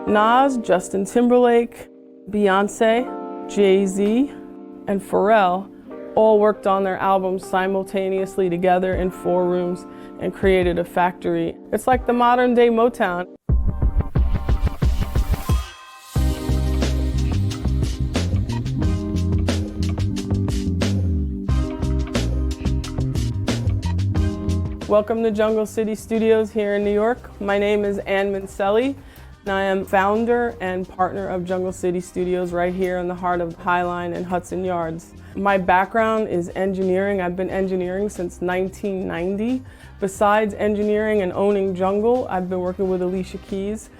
Nas, Justin Timberlake, Beyonce, Jay-Z, and Pharrell all worked on their albums simultaneously together in 4 rooms and created a factory. It's like the modern day Motown. Welcome to Jungle City Studios here in New York. My name is Ann Mincieli, and I am founder and partner of Jungle City Studios right here in the heart of Highline and Hudson Yards. My background is engineering. I've been engineering since 1990. Besides engineering and owning Jungle, I've been working with Alicia Keys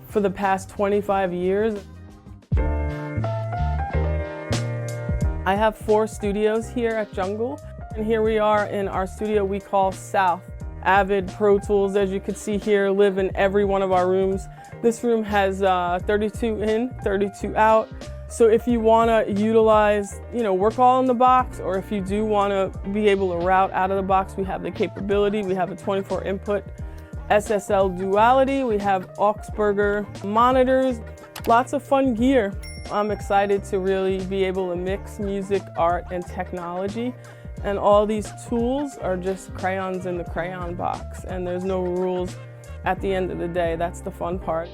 for the past 25 years. I have 4 studios here at Jungle. And here we are in our studio we call South. Avid Pro Tools, as you can see here, live in every one of our rooms. This room has 32 in, 32 out. So if you want to utilize, work all in the box, or if you do want to be able to route out of the box, we have the capability. We have a 24 input SSL duality. We have Augsburger monitors, lots of fun gear. I'm excited to really be able to mix music, art, and technology. And all these tools are just crayons in the crayon box, and there's no rules at the end of the day. That's the fun part.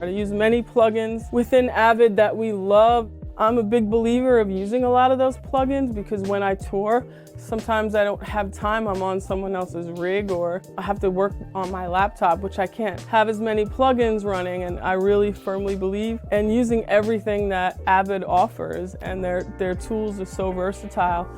I use many plugins within Avid that we love. I'm a big believer of using a lot of those plugins because when I tour, sometimes I don't have time. I'm on someone else's rig or I have to work on my laptop, which I can't have as many plugins running, and I really firmly believe in using everything that Avid offers, and their tools are so versatile.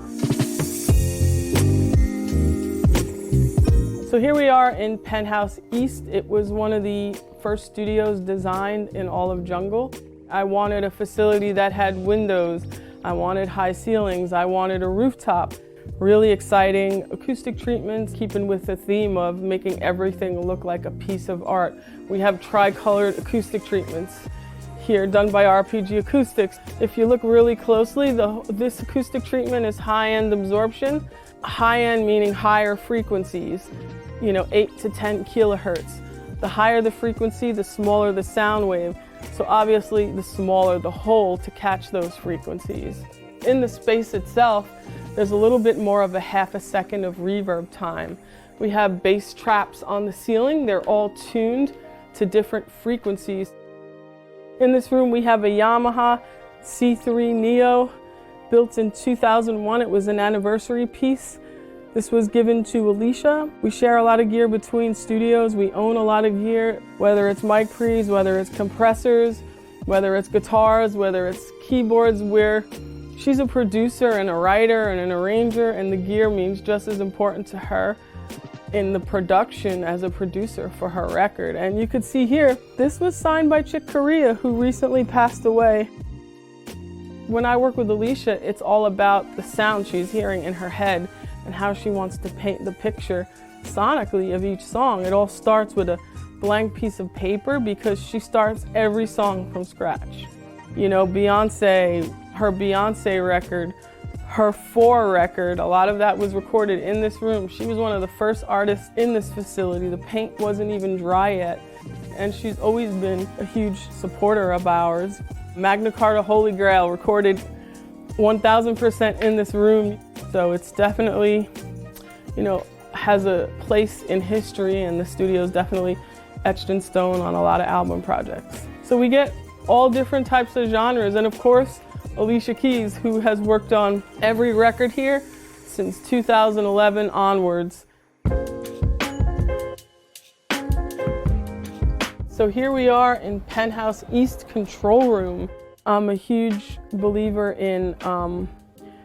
So here we are in Penthouse East. It was one of the first studios designed in all of Jungle. I wanted a facility that had windows. I wanted high ceilings. I wanted a rooftop. Really exciting acoustic treatments, keeping with the theme of making everything look like a piece of art. We have tri-colored acoustic treatments here done by RPG Acoustics. If you look really closely, this acoustic treatment is high-end absorption. High-end meaning higher frequencies, 8 to 10 kilohertz. The higher the frequency, the smaller the sound wave. So obviously the smaller the hole to catch those frequencies. In the space itself, there's a little bit more of a half a second of reverb time. We have bass traps on the ceiling. They're all tuned to different frequencies. In this room, we have a Yamaha C3 Neo. Built in 2001, it was an anniversary piece. This was given to Alicia. We share a lot of gear between studios. We own a lot of gear, whether it's mic pre's, whether it's compressors, whether it's guitars, whether it's keyboards, where she's a producer and a writer and an arranger, and the gear means just as important to her in the production as a producer for her record. And you could see here, this was signed by Chick Corea, who recently passed away. When I work with Alicia, it's all about the sound she's hearing in her head and how she wants to paint the picture sonically of each song. It all starts with a blank piece of paper because she starts every song from scratch. Beyonce, her Beyonce record, her 4 record, a lot of that was recorded in this room. She was one of the first artists in this facility. The paint wasn't even dry yet, and she's always been a huge supporter of ours. Magna Carta Holy Grail recorded 1000% in this room. So it's definitely, has a place in history, and the studio is definitely etched in stone on a lot of album projects. So we get all different types of genres, and of course, Alicia Keys, who has worked on every record here since 2011 onwards. So here we are in Penthouse East Control Room. I'm a huge believer in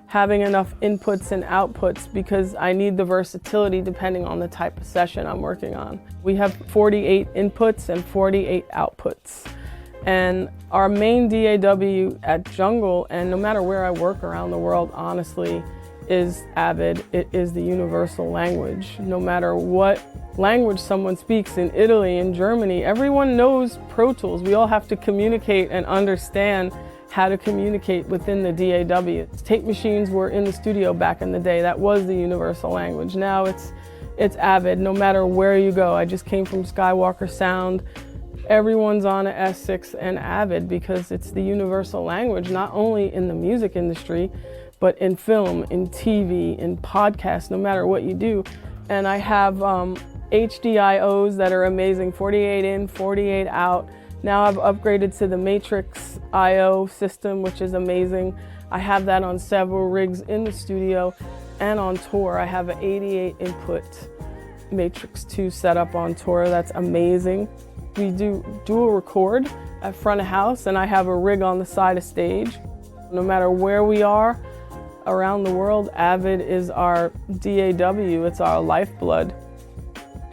having enough inputs and outputs because I need the versatility depending on the type of session I'm working on. We have 48 inputs and 48 outputs. And our main DAW at Jungle, and no matter where I work around the world, honestly, is Avid. It is the universal language. No matter what language someone speaks in Italy and Germany, everyone knows Pro Tools. We all have to communicate and understand how to communicate within the DAW. Tape machines were in the studio back in the day. That was the universal language. Now it's Avid, no matter where you go. I just came from Skywalker Sound. Everyone's on a S6 and Avid because it's the universal language, not only in the music industry, but in film, in TV, in podcasts, no matter what you do. And I have HDIOs that are amazing, 48 in, 48 out. Now I've upgraded to the Matrix IO system, which is amazing. I have that on several rigs in the studio and on tour. I have an 88 input Matrix 2 setup on tour. That's amazing. We do dual record at front of house, and I have a rig on the side of stage. No matter where we are around the world, Avid is our DAW, it's our lifeblood.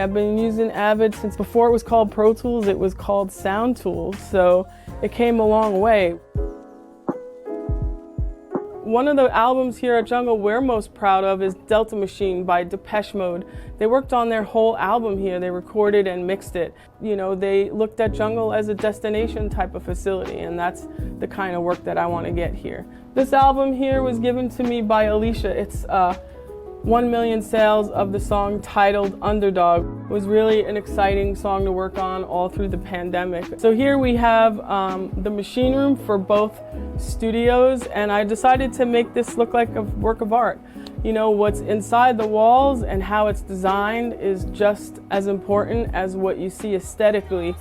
I've been using Avid since before it was called Pro Tools, it was called Sound Tools, so it came a long way. One of the albums here at Jungle we're most proud of is Delta Machine by Depeche Mode. They worked on their whole album here. They recorded and mixed it. You know, they looked at Jungle as a destination type of facility, and that's the kind of work that I want to get here. This album here was given to me by Alicia. It's 1 million sales of the song titled Underdog. It was really an exciting song to work on all through the pandemic. So here we have the machine room for both studios, and I decided to make this look like a work of art. You know, what's inside the walls and how it's designed is just as important as what you see aesthetically.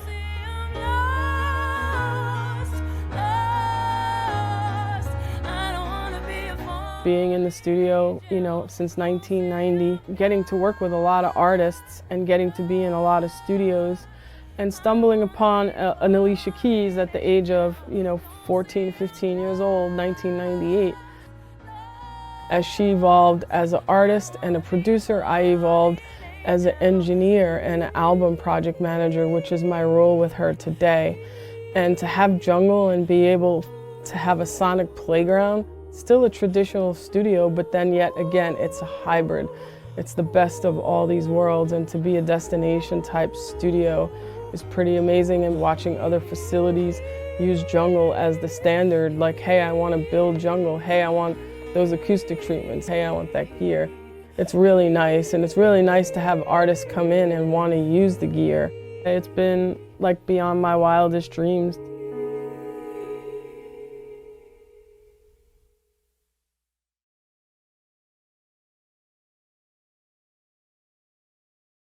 Being in the studio, you know, since 1990, getting to work with a lot of artists and getting to be in a lot of studios, and stumbling upon an Alicia Keys at the age of, 14, 15 years old, 1998. As she evolved as an artist and a producer, I evolved as an engineer and an album project manager, which is my role with her today. And to have Jungle and be able to have a sonic playground, still a traditional studio, but then yet again, it's a hybrid. It's the best of all these worlds, and to be a destination type studio is pretty amazing. And watching other facilities use Jungle as the standard, like, hey, I want to build Jungle. Hey, I want those acoustic treatments. Hey, I want that gear. It's really nice, and it's really nice to have artists come in and want to use the gear. It's been like beyond my wildest dreams.